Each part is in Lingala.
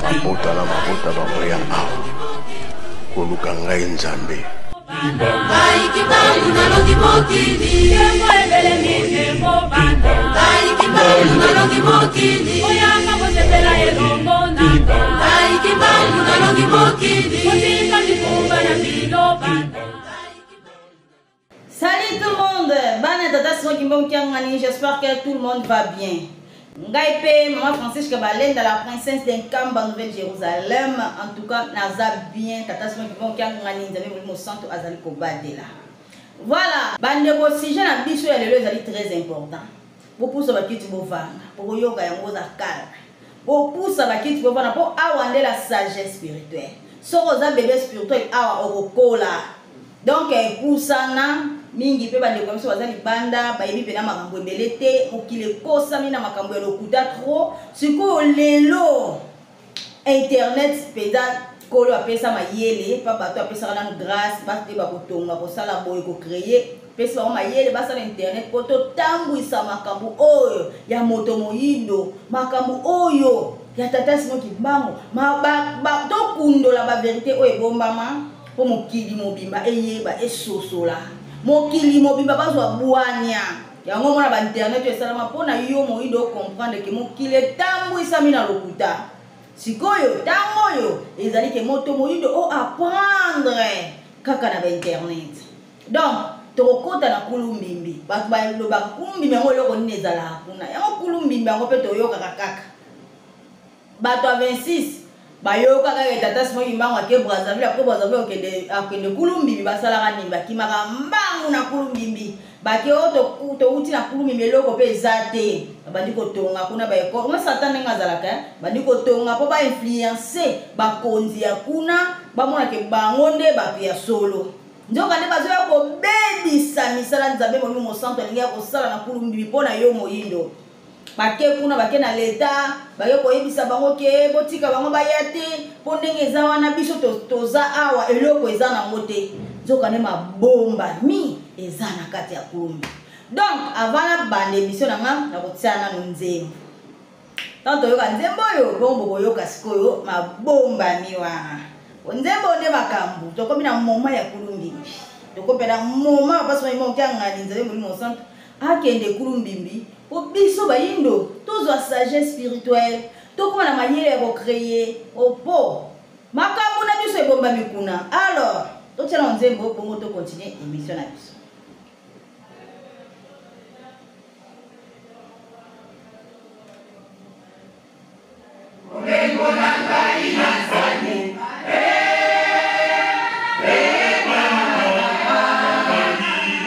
mabota na mabota bamboya awa koluka ngai nzambe Salut tout le monde, j'espère que tout le monde va bien. Ngaïpe, maman Francisque Balène dans la princesse d'Enkamba, Nouvelle-Jérusalem. En tout cas, naza bien, tata Simon Kimbon Kiangani, Nzambe Molimo Santo Azali Kobadela. Voilà, bandeko sujet na biso ya lelo ezali très important. Bo pousa bakiti bovanga, pour yoga yango za kala. Bo pousa bakiti bovanga pour awande la sagesse spirituelle. Soko za bébé spirituel awa okokola. Donc poussana mingi pe bandeko biso bazali banda, bayebi pe na makambo ebele te, mokile kosa mina makambo ya lokuta trop. Siko lelo internet peda kolo apesa mayele pa bato apesa na grâce bate ba kotonga ko sala boy ko créer pesa ba mayele basa na internet ko to tambwisa makambo oyo ya moto moyindo makambo oyo ya tata Simon Kimbangu ba to kundola ba vérité oyo bombama po mokili mobimba eyeba esosola mokili mobimba bazwa buanya yango mona ba internet esalama pona yo moyindo comprendre que mokili tambwisa mina lokuta. Sikoyo, tangoyo, ezali ke moto moyindo o apprendre kaka na ba internet. Donc, tokota na kulumbimbi. Batu ba loba kulumbimbi ngo loko nezala kuna. Yango kulumbimbi ngo pe toyoka kaka. Bato 26 bayoka kaka tata Simon Kimbangu ke Brazzaville ko Brazzaville okende kulumbimbi basala kani bakimaka mbangu na kulumbimbi. Baki oto uti na kulumbimbi loko pe ezate. Bandiko tonga kuna ba eko nga satane ngazalaka bandiko tonga po ba influencer ba konzi ya kuna ba mona ke bangonde ba pia solo ndoka ne bazo ya ko bebisa misala Nzambe Molimo Santo linga ko sala na kulumbi pona yo moyindo bake kuna bake na leta ba yo ko yebisa bango ke botika bango ba yate po ndenge za wana biso toza awa eloko eza na mote ndoka ne mabomba mi eza na kati ya kulumbi. Donc, avant la bande émission, na kotiana nzembo. Tanto yoka nzembo yo, bombo yoka sikoyo, ma bomba miwa. Nzembo nde makambu, toko mina moma ya kulumbimbi. Toko pena moma parce que mo kyanga Nzambe Molimo Santo akende kulumbimbi. Po biso bayindo, tozo sagesse spirituelle, toko na manière ya créer opo. Makambu na biso ebomba mikuna. Alors, totiana nzembo bongo to continuer émission na biso.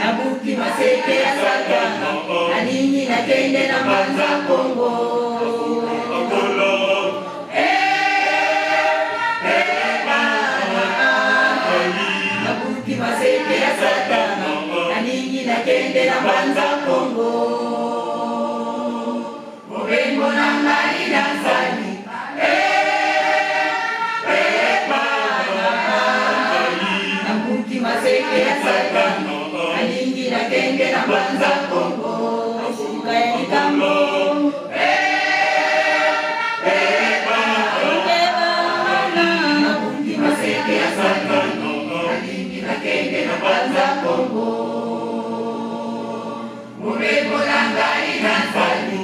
Nabuki maseke ya Satana, aninyi na kende na manza Kongo. Nabuki maseke ya Satana, aninyi na kende na manza Kongo. Mobengo na ngai na sani. Maseke ya Satana, alingi na kenge na banza Kongo, kaya ni kambo. Maseke ya Satana, alingi na kenge na banza Kongo. Mubebo na ngai na sani.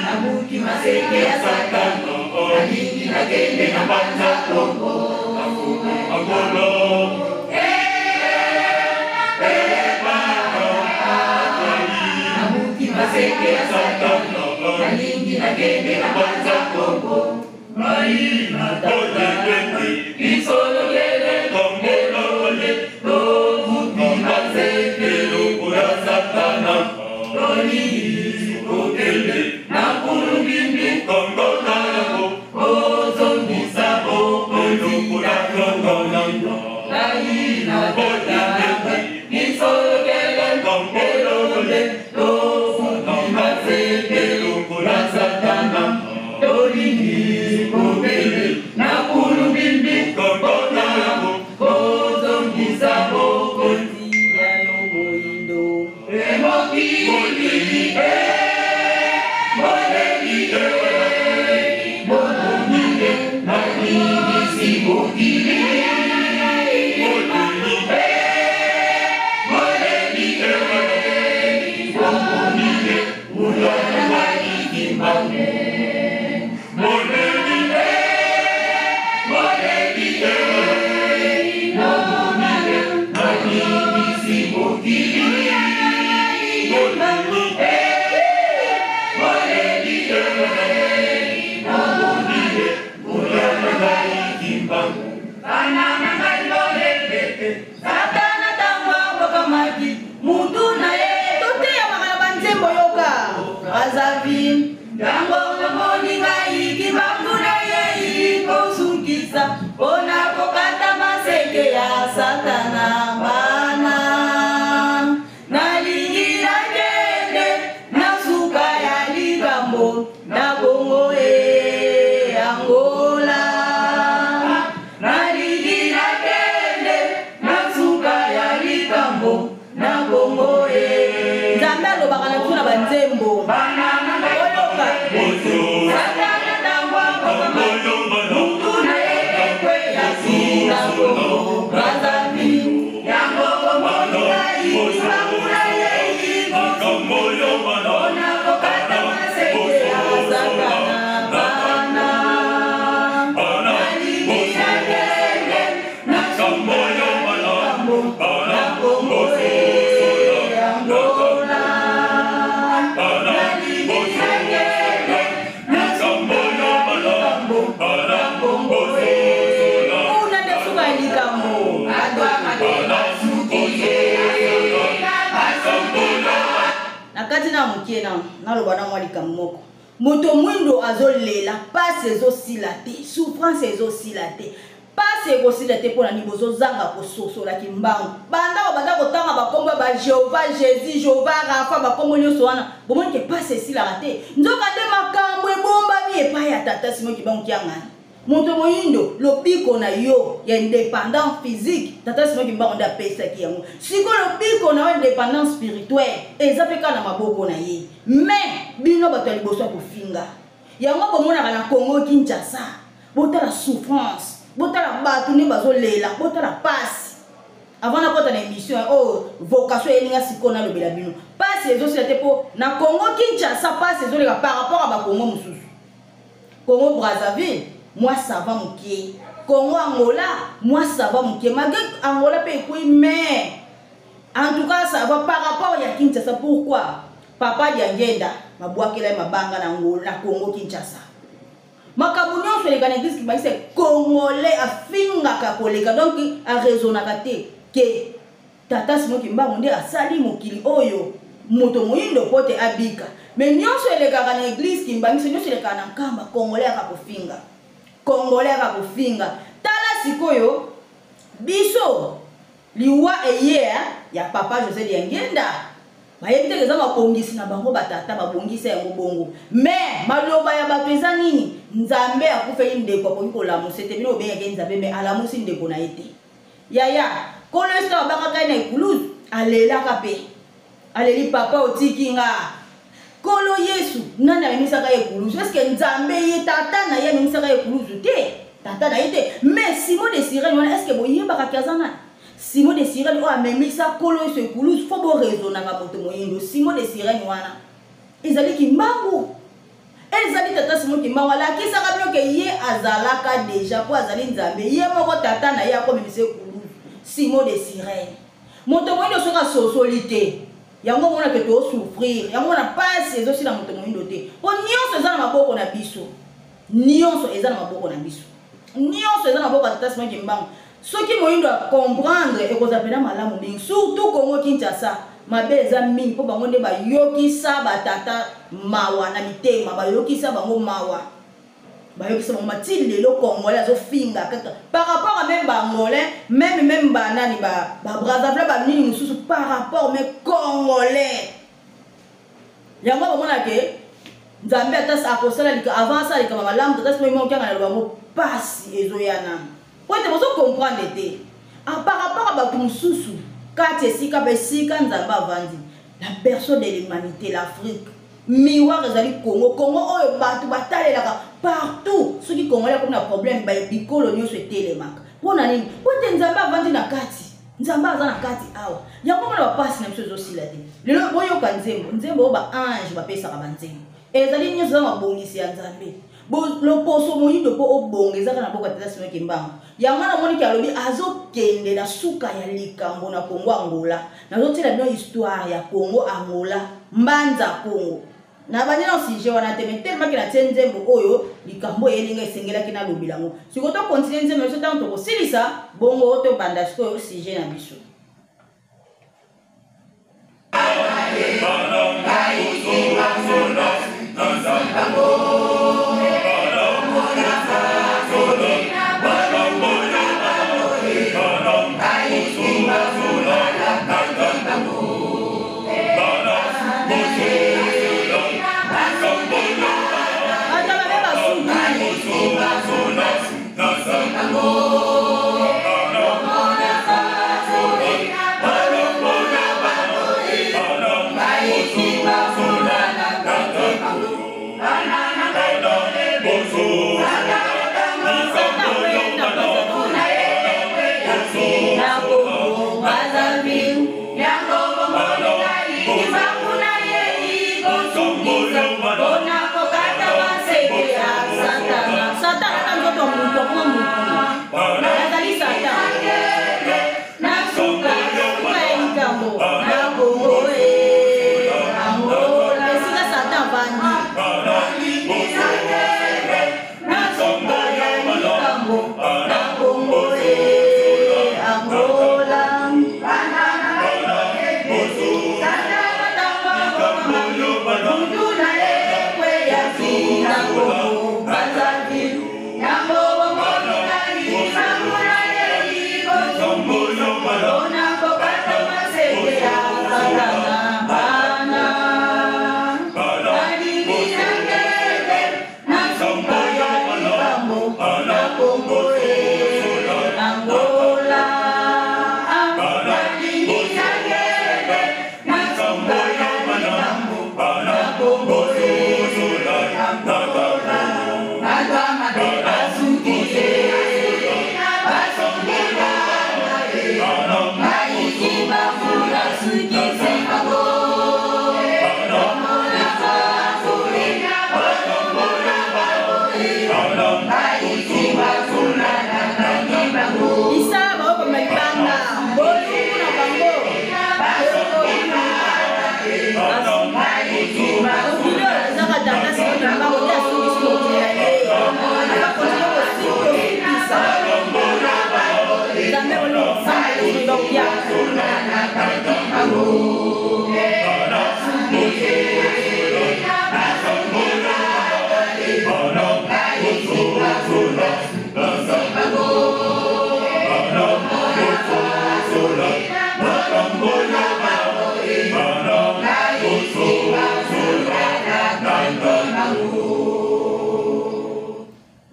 Nabuki maseke ya Satana, alingi na kende na banza Kongo. Agolo. Nabuki maseke ya Satana, alingi na kende na banza Kongo. Mai na toje kende, isolo kele kombolo kele, tobuki maseke loko ya Satana. Roni kokele, na kulubimbi Kongo na yako. Moto mwindo azolela, passe ezosilate, souffrance ezosilate. Passe ezosilate pour la nibozo zanga ko soso la kimbangu. Banda banda ko tanga ba komba ba Jéhovah Jésus, Jéhovah Rafa ba kombo nyoso wana. Bomoni ke passe esilate. Nzoka te makambo ebomba mi epa ya tata simo kibangu kiangani. Moto mwindo lobiko na yo ya indépendance physique, tata simo kibangu nda pesa kiyango. Siko lobiko na indépendance spirituelle, ezapeka na maboko na ye. Mais bino bato ya liboso kofinga yango bomona na Congo Kinshasa botala souffrance botala bato ni bazolela botala passe avant na kota na émission vocation elinga sikona lobela bino passe ezosila te po na Congo Kinshasa passe ezolela par rapport à ba Congo mususu Congo Brazzaville moi ça va mukie Congo Angola moi ça va mukie malgré Angola pe kui mais en tout cas ça va par rapport à Kinshasa. Pourquoi? Papa diangenda mabwakela mabanga na Angola na Congo Kinshasa makabunyo fele kana église ki baise congolais afinga ka koleka donc a raisonnaka te ke tata simo kimbangu nde asali mokili oyo moto moyindo pote abika mais nyonso eleka kana église kimbangu nyonso eleka na nkamba congolais akakofinga tala sikoyo biso liwa eye ya papa José Diangenda bayebite keza mabongisi na bango batata babongisa yango bongo mais maloba ya bato eza nini nzambe akufeli ndeko akoki kolamusa ete bino obengaki nzambe me alamusi ndeko na ye te yaya kolo esa babakaka na ekuluzu alelaka mpe aleli papa otiki nga kolo Yesu nani amemisaka ye ekuluzu eske nzambe ye tata na ye amemisaka ye ekuluzu te tata na ye te mais Simon de Sirène wana eske boyebaka kaza nani Simon de Sirène o amemisa kolo Yesu ekuluzu fo bo raisonnanga moto moyindo Simon de Sirène wana ezali kimbangu ezali tata Simon kimbangu alakisaka bino ke ye azalaka deja po azali nzambe ye moko tata na ye akomemisa ekuluzu Simon de Sirène moto moyindo soka sosoli te yango mona ke to souffrir yango na passe ezosila moto moyindo te po nyonso eza na maboko na biso nyonso eza na maboko na biso nyonso eza na maboko tata Simon kimbangu soki moyindo a comprendre ekozapela malamu mingi surtout Congo Kinshasa mabe eza mingi po bango nde bayokisa batata mawa na mitema bayokisa bango mawa bayokisa bango matili lelo congolais azofinga kaka par rapport à même bangolais même banani ba Brazzaville ba nini mususu par rapport mais congolais yango bamona ke nzambe ata akosala lika avant ça lika malamu tata simo mo kyanga na bango pasi ezoyana pour te bozo comprendre te par rapport à bato mususu kati esika besika nzambe avandi la personne de l'humanité l'Afrique miroir ezali Congo oyo bato batalelaka partout soki congolais comme na problème ba bikolo nyonso etelemaka Pona nini? Pote nzamba vandi na kati. Nzamba za na kati awa. Yango mona bapasi na biso zo sila te. Lelo boyo ka nzembo ba ange ba pesa ka banzembo. Ezali nyo za mabongisi ya Nzambe. Bo loposo moyindo po obongeza kana boka tata sino kimbango. Yango na moni ki alobi azo kende na suka ya likambo na Kongo Angola. Na zo tela bien histoire ya Kongo Angola, Mbanza Kongo. Na banyana osije wana teme tellement que na nzembo oyo likambo elinga esengela kina lobilango. Sikoto continue nzembo so tanto ko silisa bongo to banda siko osije na biso.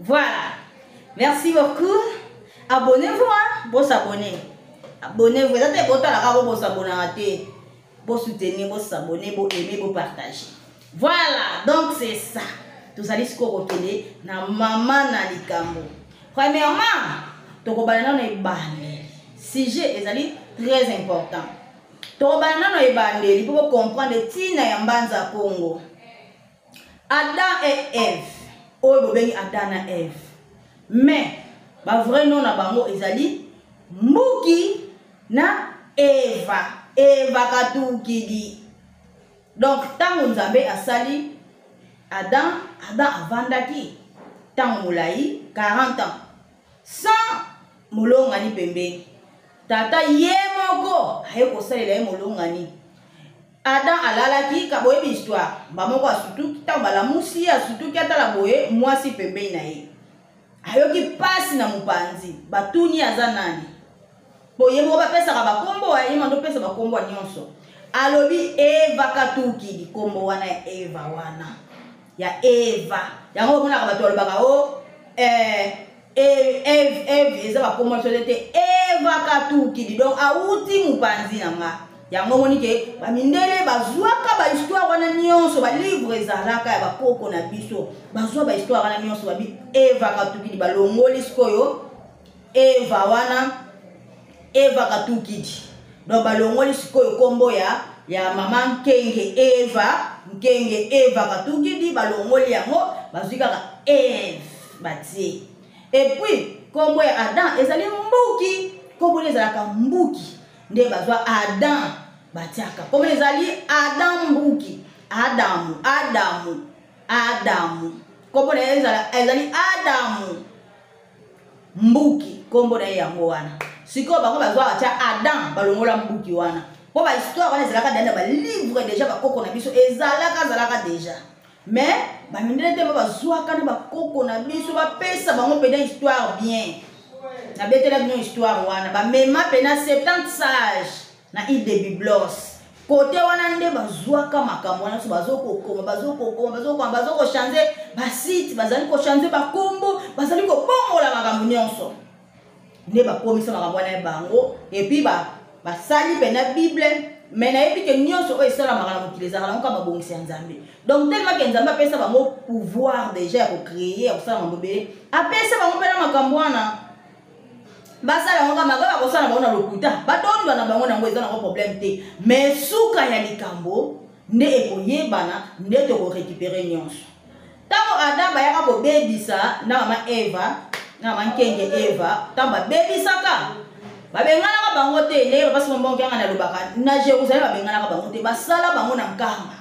Voilà. Merci beaucoup. Abonnez-vous, hein? Bon s'abonner. Abonnez-vous. Vous êtes bon, vous s'abonner. Vous soutenir, vous s'abonner, vous aimer, vous partager. Voilà. Donc c'est ça. Tout ça, c'est ce qu'on retient dans maman na likambo. Premièrement, tokobana na ibandeli. Sujet est très important. Tokobana na ibandeli pour comprendre tina ya Mbanza Congo. Adam et Ève. Oyo bengi Adam na Ève. Mais ba vrai nom na bango ezali Muki na Eva. Eva katukidi. Donc tango Nzambe asali Adam avandaki tango mulai 40 ans. Sans mulongani pembeni. Tata yemoko hayeko salela mulongani. Adam alalaki kaboye histoire. Bamoko asutu kitambala musi asutu kiatala boye mwasi pembeni na ye. Ayoki pasi na mupanzi. Batuni aza nani? Boye mo ba pesa ka bakombo wa yema ndo pesa bakombo nyonso. Alobi Eva katukidi kombo wana ya Eva wana. Ya Eva. Yango mona ka bato alobaka o Eve eza bakombo solete Eva katukidi. Donc auti mupanzi nanga. Yango moni ke bamindele bazwaka ba histoire wana nyonso ba livre ezalaka ya bakoko na biso bazwa ba histoire wana nyonso ba Eva katukidi balongoli sikoyo Eva wana Eva katukidi donc balongoli sikoyo kombo ya mama nkenge Eva katukidi balongoli yango bazwi kaka Eve batie et puis kombo ya Adam ezali mbuki kombo ezalaka mbuki nde bazwa Adam batiaka kombo ezali Adam mbuki Adamu kombo ezali Adamu mbuki kombo na yango wana siko bango bazwa atia Adam balongola mbuki wana po ba histoire wana ezalaka dana ba livre déjà ba koko na biso ezalaka déjà mais ba mindele te bazwa kana ba koko na biso ba pesa bango pena histoire bien na betela bien histoire wana ba mema pena 70 sages na île de Byblos côté wana nde bazwaka makambo wana so bazoko changer ba site bazali ko changer ba kombo bazali ko bongola makambo nyonso nde ba komisa makambo wana bango et puis basali pena Bible mais na yebi ke nyonso o esala makala mokileza kala ngaka babongisi Nzambe donc tellement que Nzambe apesa bango pouvoir déjà ko créer ya kosala mambo be apesa bango pena makambo wana basala ngaka magaba kosala bango na lokuta batondwa na bango nango ezana ko problème te mais suka ya likambo nde ekoyebana nde to ko récupérer nyonso tango Adam bayaka ko bebisa na mama Eva na mama nkenge Eva tamba bebisaka babengana bango te ne parce que mbongo ngana lobaka na Jérusalem babengana bango te basala bango na nkamba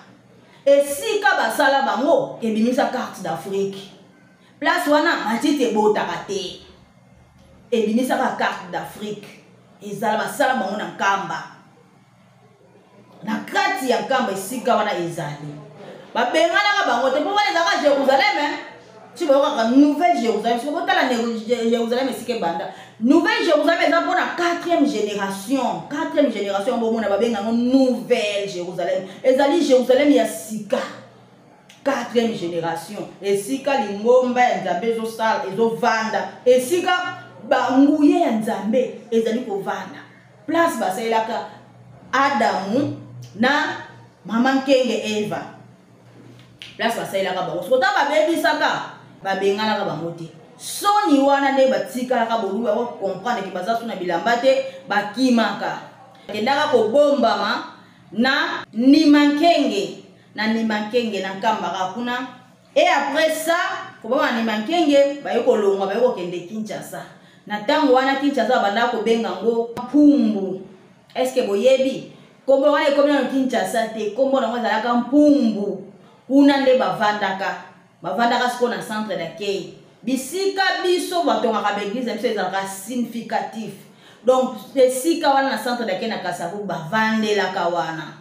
esika basala bango ebimisa carte d'Afrique place wana matite botaka te ebimisa ka carte d'Afrique ezala basala bango na nkamba na kati ya nkamba esika wana ezali babengana bango te po wana ezaka Jérusalem tu vois la nouvelle Jérusalem parce que quand la Jérusalem est si banda nouvelle Jérusalem est pour la quatrième génération bon on a bien nouvelle Jérusalem ezali Jérusalem ya sika quatrième génération et sika lingomba Nzambe zo sala ezo vanda et sika banguye ya Nzambe ezali ko vanda place baselaka Adamu na mama nkenge Eva place baselaka bango so ta babebisaka babengana ka bango te soni wana nde batika ka bolu ba comprendre ke baza sona bilamba te bakimaka kendaka ko bombama na nimankenge na nkamba kuna et après ça ko ba nimankenge ba yoko longwa ba yoko kende Kinshasa na tango wana Kinshasa banda ko benga ngo mpumbu est-ce que boyebi kombo wana ko na Kinshasa te kombo na ngazala ka mpumbu kuna nde bavandaka siko na centre d'accueil bisika biso batongaka baeglise biso ezalaka significatif donc esika wana na centre d'accueil na Kasavu bavandelaka wana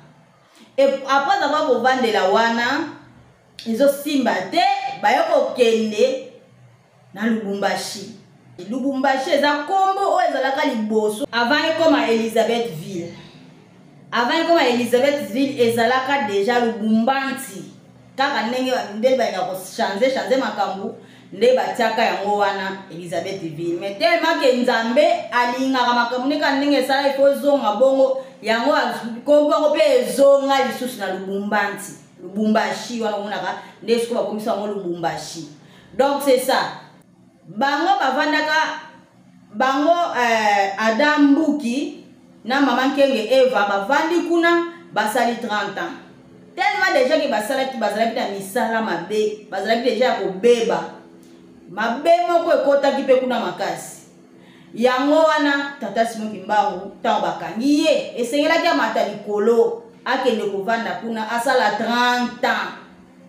et après avoir kovandela wana ezosimba te bayoko kende na Lubumbashi eza kombo oyo ezalaka liboso avant ekoma Elisabethville ezalaka déjà Lubumbanti kaka ndenge nde bainga ko changer makambu nde batiaka yango wana Elisabethville mais tellement que Nzambe alingaka makambu nika ndenge sala ifo zonga bongo yango kombo pe ezonga lisusu na Lubumbashi wana monaka nde siko bakomisa ngo Lubumbashi donc c'est ça bango bavandaka bango Adam Mbuki na mama nkenge Eva bavandi kuna basali 30 ans tellement déjà que bazalaki na misala mabe bazalaki déjà ko beba mabe moko ekotaki pe kuna makasi yango wana tata Simon Kimbangu tango bakangi ye esengelaki amata likolo akende kovanda kuna asala 30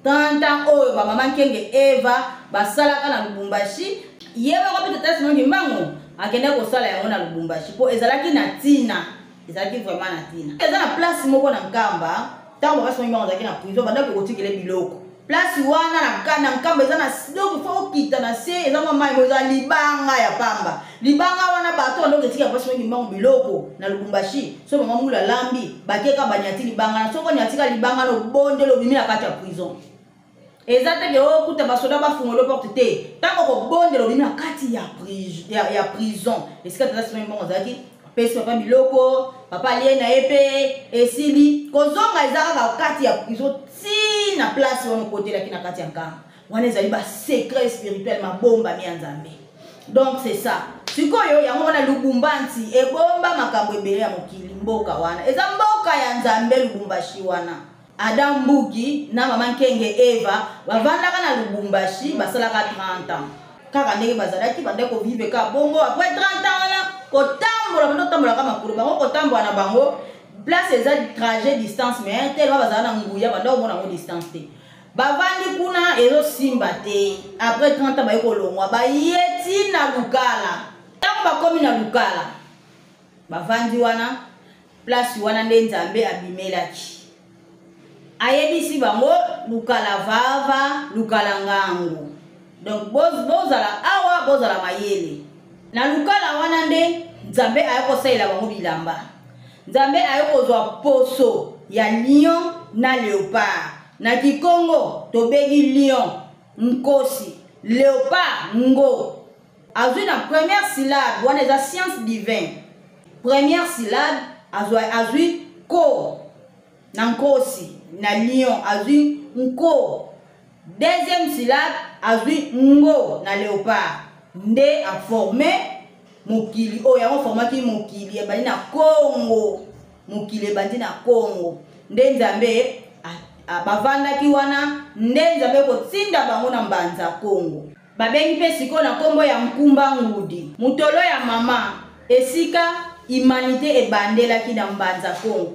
ans oyo ba mama nkenge Eva basalaka na Lubumbashi ye moko pe tata Simon Kimbangu akende kosala yango na Lubumbashi po ezalaki na tina ezalaki vraiment na tina eza na place moko na nkamba tango basi mwa ngaki na prison banda ko kotikele biloko place wana na nkamba eza na donc fo kita na se eza mama moza libanga ya pamba libanga wana bato ndo ketika basi mwa biloko na Lubumbashi so mama mula lambi bakeka banyati libanga na soko nyatika libanga no bonde lo bimi na kati ya prison ezate ke o kuta basoda bafungolo porte te tango ko bonde lo bimi na kati ya prison esika tata mwa ngaki pesi papa biloko papa lie na epe esili kozonga ezaka kati ya prison ti na place wana côté la kina kati ya nkamba wana ezali ba secret spirituel mabomba mi Nzambe donc c'est ça sikoyo yango wana Lubumbashi ebomba makambo ebele ya mokili mboka wana eza mboka ya Nzambe Lubumbashi wana Adam Mbuki na mama Nkenge Eva bavandaka na Lubumbashi basalaka 30 ans kaka ndenge bazalaki bande ko vivre ka bongo après 30 ans wana kotambola bando tambola ka makulu bango kotambola na bango place eza trajet distance mais tellement bazala na nguya bando mona ngo distance te bavandi kuna ezo simba te après 30 ans bayeko longwa bayeti na Lukala tango bakomi na Lukala bavandi wana place wana nde Nzambe abimelaki ayebisi bango Lukala vava Lukala ngango donc bozala awa bozala mayele na Lukala wana nde Nzambe ayokosalela bango bilamba Nzambe ayokozwa poso ya lion na léopard na Kikongo tobegi lion nkosi léopard ngo azwi na première syllabe wana eza science divine première syllabe azwi ko na nkosi na lion azwi nko deuxième syllabe azwi ngo na léopard nde a formé mokili oyo yango formaki mokili ebandi na Congo mokili ebandi na Congo nde Nzambe bavandaki wana nde Nzambe kotinda bango na mbanza Congo babengi pe siko na kombo ya Nkumba Ngudi mutolo ya mama esika humanité ebandelaki na mbanza Congo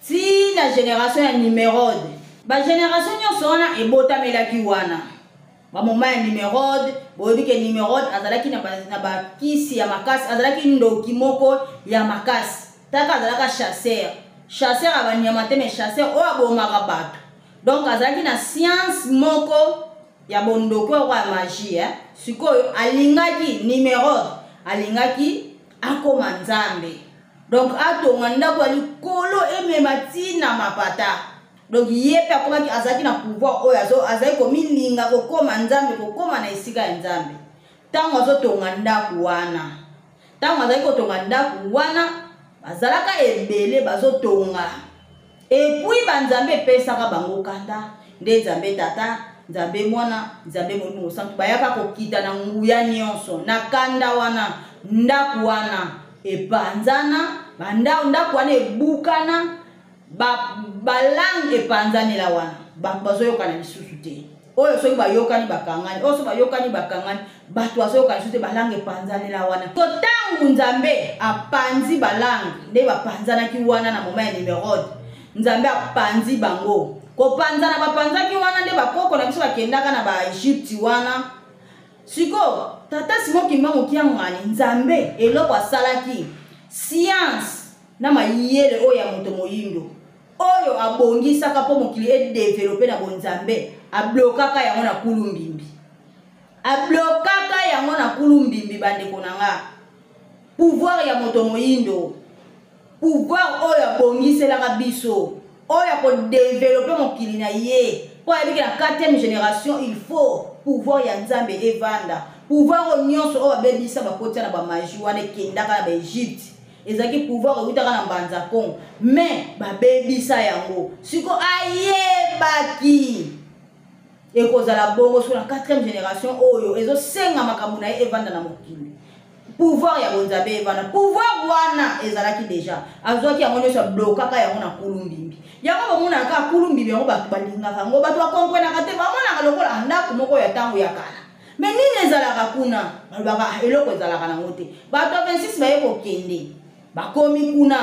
ti na génération ya Nimérode ba génération nyonso wana ebotamelaki wana ba moma ya Nimérode boyebi ke Nimérode azalaki na bakisi ya makasi azalaki ndoki moko ya makasi taka azalaka chasseur abanyama te mais chasseur oyo abomaka bato donc azalaki na science moko ya bondoko ya magie sikoyo alingaki Nimérode alingaki akoma Nzambe donc atonga ndako ya likolo emema tina mapata donc yepe akomaki azalaki na pouvoir oyo azali komilinga kokoma Nzambe kokoma na esika ya Nzambe tango azotonga ndako wana tango azali kotonga ndako wana bazalaka ebele bazotonga epuis banzambe pesaka bango kanda nde Nzambe tata Nzambe mwana Nzambe Molimo Santu bayaka kokita na nguya nyonso na kanda wana ndako wana epanzana ndako wana ebukana balangue epanzanela wana bazoyokana lisusu te oyo soki bayokani bakangani oyo soki bayokani bakangani bato bazoyokana lisusu te balangue epanzanela wana to tangu Nzambe apanzi balangue nde bapanzanaki wana na moma ya Nimérode Nzambe apanzi bango kopanzana bapanzaki wana nde bakoko na biso bakendaka na baegypti wana siko tata Simon Kimbangu kiangani Nzambe eloko asalaki science na mayele oyo ya moto moyindo oyo abongisaka po mokili edevelope na bonzambe ablokaka yango na kulumbimbi bandeko nanga pouvoir ya moto moyindo pouvoir oyo abongiselaka biso oyo akodevelope mokili na ye po ayebiki na 4e génération il faut pouvoir ya Nzambe evanda pouvoir oyo nyonso oyo abebisa bakotia na bamagie wana ekendaka na baegypte ezaki pouvoir outaka na mbanza Congo mais babebisa yango siko ayebaki ekozala bongo sur la 4e génération oyo ezosenga makambo na ye evanda na mokili pouvoir ya bonzambe evanda pouvoir wana ezalaki déjà azwaki yango nyonso ablokaka yango na kulumbimbi yango bamonaka kulumbimbi yango bato balingaka yango bato bakomprenaka te bamonaka lokola ndako moko ya ntango ya kala mais nini ezalaka kuna balobaka eloko ezalaka nango te bato 26 baye kokende bakomi kuna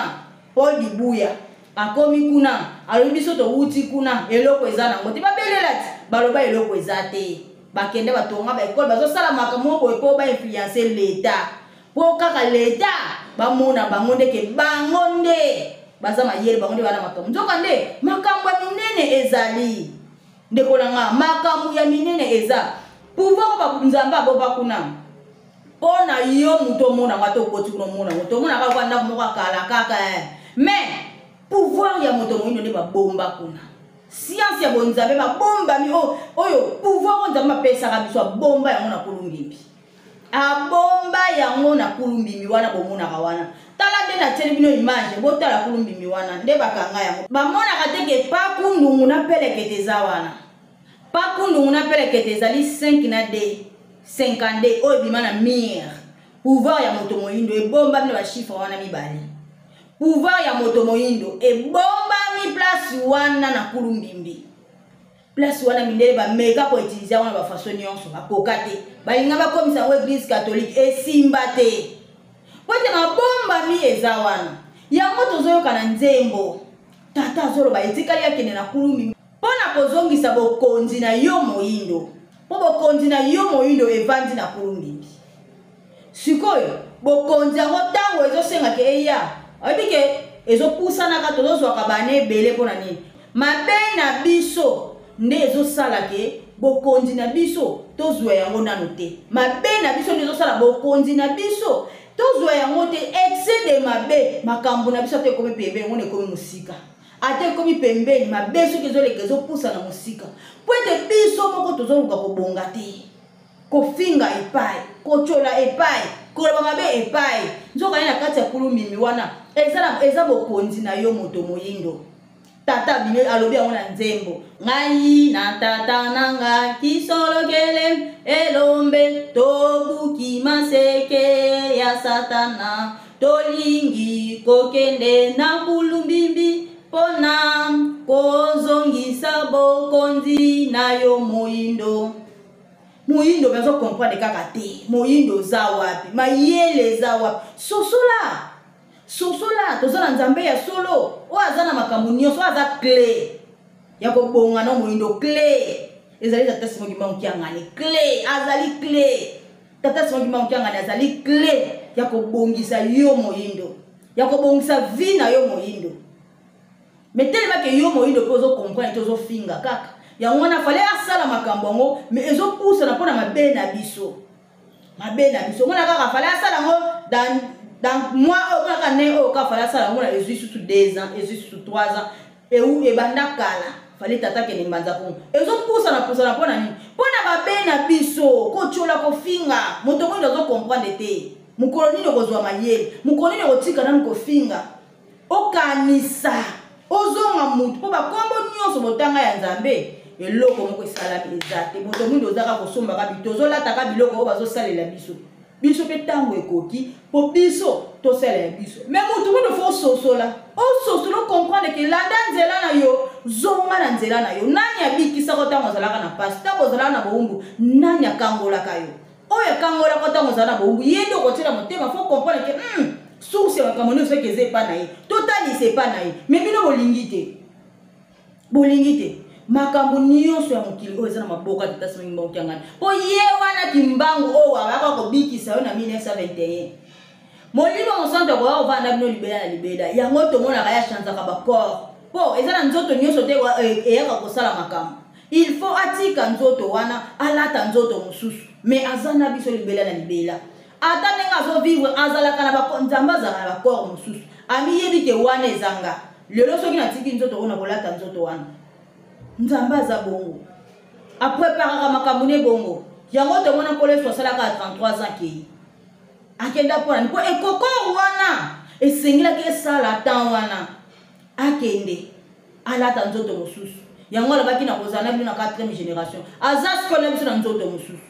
Paul Dibuya akomi kuna alobi biso towuti kuna eloko eza nango te babelela ti baloba eloko eza te bakende batonga baekole bazosala makambo boye po bainfluencer l'État po kaka l'État bamona bango ndeke bango nde baza mayele bango nde bana makambo nzoka nde makambo ya minene ezali ndeko nanga makambo ya minene eza pouvoir babunzamba aboba kuna pona yo muto mona wato koti kuno mona muto mona ka kwanda moko kala kaka mais pouvoir ya moto moyindo nde babomba kuna science ya bonzambe babomba mi oyo pouvoir nzamba pesaka biso bomba yango na kulumbimbi abomba yango na kulumbimbi wana bomonaka wana tala nde na tieli bino image botala kulumbimbi wana nde bakanga yango bamonaka teke pakundungu na pelekete eza wana pakundungu na pelekete ezali 5 na d 50 oyo bima na mire pouvoir ya moto moyindo ebomba mi ba chiffre wana mibale pouvoir ya moto moyindo ebomba mi place wana na kulumbimbi place wana mindele ba meka ko utiliser wana ba façon nyonso ba kokate ba linga ba komisa wa église catholique esimba te pote mabomba mi eza wana yango tozoyoka na nzembo tata zolo ba etikali yakene na kulumbi pona kozongisa bokonzi na yo moyindo po bokonzi na yo moyindo evandi na kulumbi sikoyo bokonzi yango tango ezosenga ke eya abike ezopusana ka tozozwaka bana ebele mpona nini mabe na biso nde ezosala ke bokonzi na biso tozwa yango nano te mabe na biso nde ezosala bokonzi na biso tozwa yango te excès de mabe makambo na biso ate ekomi pembeni yango ekomi mosika ate ekomi pembeni mabe soki ezoleka ezopusa na mosika po ete biso moko tozoluka kobonga te kofinga epai kochola epai koloba mabe epai nzoka ye na kati ya kulumimi wana eza bokonzi na yo moto moyindo tata bine alobi yango na nzembo ngai na tata nanga kisolokele elombe tobuki maseke ya satana tolingi kokende na kulumbimbi pona kozongisa bokonzi na yo moyindo moyindo bazo comprendre kaka te moyindo za wapi mayele za wapi sosola tozana nzambe ya solo o azana makambo nyonso aza clé ya kobonga na moyindo clé ezali tata simoki manki ngani clé azali clé tata simoki manki ngani azali clé ya kobongisa yo moyindo ya kobongisa vie na yo moyindo metele ke yo moyindo pozo comprendre tozo finga kaka ya ngwana fale asala makambo ngo mais ezopousa na pona mabe na biso ngwana kaka fale asala ngo dans moi on a né au ka fale asala ngo na ezusu sous 2 ans ezusu sous 3 ans et où e banda kala fale tata ke nimbanza ko ezopousa na pona nini pona mabe na biso ko chola ko finga moto ngo ndozo comprendre te mukolo nini kozwa mayele mukolo nini kotika na ko finga okanisa ozonga mutu po bakombo nyonso botanga ya nzambe eloko moko esala ezate moto mwindo ozaka kosomba ka bito zolata ka biloko o bazosalela biso pe tango ekoki po biso tosala biso mais moto mwindo fo sosola comprendre que landa nzela na yo zonga na nzela na yo nani abikisa ko tango zalaka na pasi tango zalaka na boumbu nani akangola ka yo oyo akangola ko tango zalaka na boumbu yende okotela motema fo comprendre que source ya makambo nyonso eke eza epa na ye totalisa epa na ye me bino bolingi te makambo nyonso ya mokili oyo eza na maboka tata simongi mboki ngani po ye wana timbangu oyo abaka kobikisa yo na 1921 molimo mosanto akoka kovanda bino libela na libela yango tomonaka ya chanzaka bacor po eza na nzoto nyonso te eyaka kosala makambo il faut atika nzoto wana alata nzoto mosusu me aza na biso libela na libela ata ndenge azovivre azalaka na nzambe azalaka na bacor mosusu amiyebi ke wana ezanga lelo soki natiki nzoto oyo na kolata nzoto wana nzambe aza bongo apreparaka makambo ne bongo yango tomona nkolo yesu asalaka ya 33 ans kei akenda mpona mpo ekokor wana esengelaki esala tan wana akende alata nzoto mosusu yango alobaki na kozala na bino na 4e génération aza sikoyo na biso na nzoto mosusu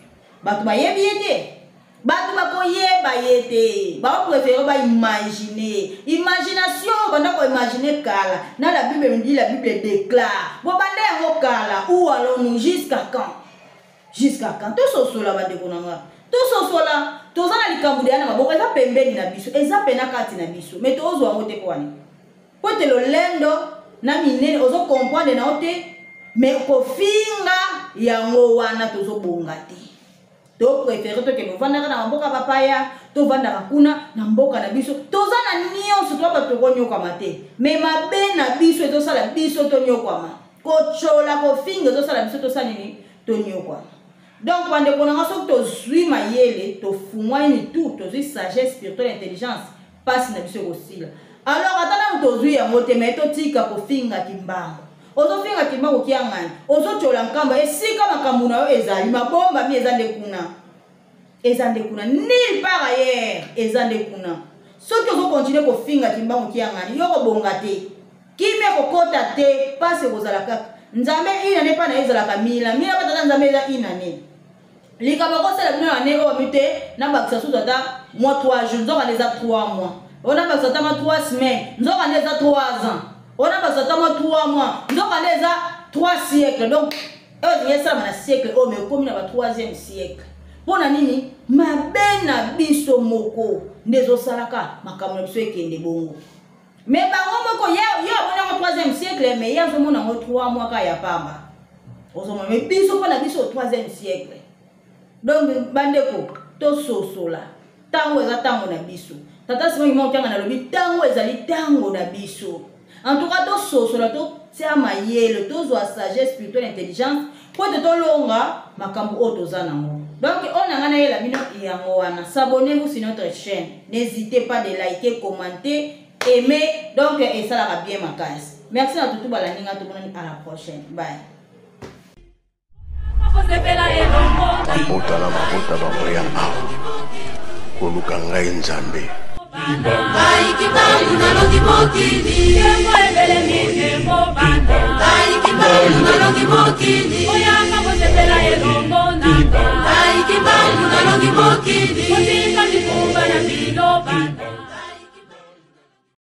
bato bayebi ye te bato bakoyeba ye te baprefere baimagine imagination banda koimagine kala na la bible me dit la bible déclare bobanda yango kala où allons-nous jusqu'à quand tososola bandeko na nga tososola toza na likambo deya na maboko eza pembeni na biso eza pena kati na biso me tozwa yango te kwani po te lolendo na minene ozokomprendre na yo te me kofinga yango wana tozobonga te to préféré to ke novandaka na mboka papaya to vandaka kuna na mboka na biso toza na nyonso to ba to konyokwama te me mabe na biso ezosala biso to nyokwama kochola kofinga ezosala biso to sala nini to nyokwama donc bandeko na nga soki tozwi mayele tofungwani tout tozwi sagesse spirituelle intelligence pasi na biso ekosila alors ata ntango tozwi yango te me totika kofinga kimbango ozofinga kimbango kia ngani ozochola nkamba esika makambo na yo ezali mabomba mi eza nde kuna nil par ailleurs eza nde kuna soki ozokontinue kofinga kimbango kia ngani yo kobonga te kimi ekokota te pasi ekozala kaka nzambe inane mpa na yo ezalaka mila batata nzambe eza inane Likabako c'est la première année au muté, n'a pas que ça sous moi 3 jours, nous avons déjà 3 mois. On a pas que ça 3 semaines, nous avons déjà 3 ans. On a pas que ça 3 mois, nous avons déjà 3 siècles. Donc, il y a ça dans siècle, oh mais comme il y a 3e siècle. Pour nini, ma bena biso moko, nezo salaka, ma kamon biso ekende bongo. Mais par contre, il y a au 3e siècle, mais il y a vraiment 3 mois qu'il y a pas. Mais biso pas la biso au 3e siècle. Donc, bandeko, to soso la. Tango eza tango na biso. Tata sima ngimo kyanga na lobi tango ezali tango na biso. En tout cas, to soso la to tia mayele, to zo sagesse spirituelle intelligence, po te to longa makambo o toza nango. Donc, on a gagné la minute yango wana. S'abonnez-vous sur notre chaîne. N'hésitez pas de liker, commenter, aimer. Donc, et ça la bien ma case. Merci à tout le monde. À la prochaine. Bye. Mabota na mabota bamoya awa koluka ngai nzambe Kibangu na longi mokili Kembo ebele mikembo banda Kibangu na longi mokili Oyanga bosepela elongo nanga Kibangu na longi mokili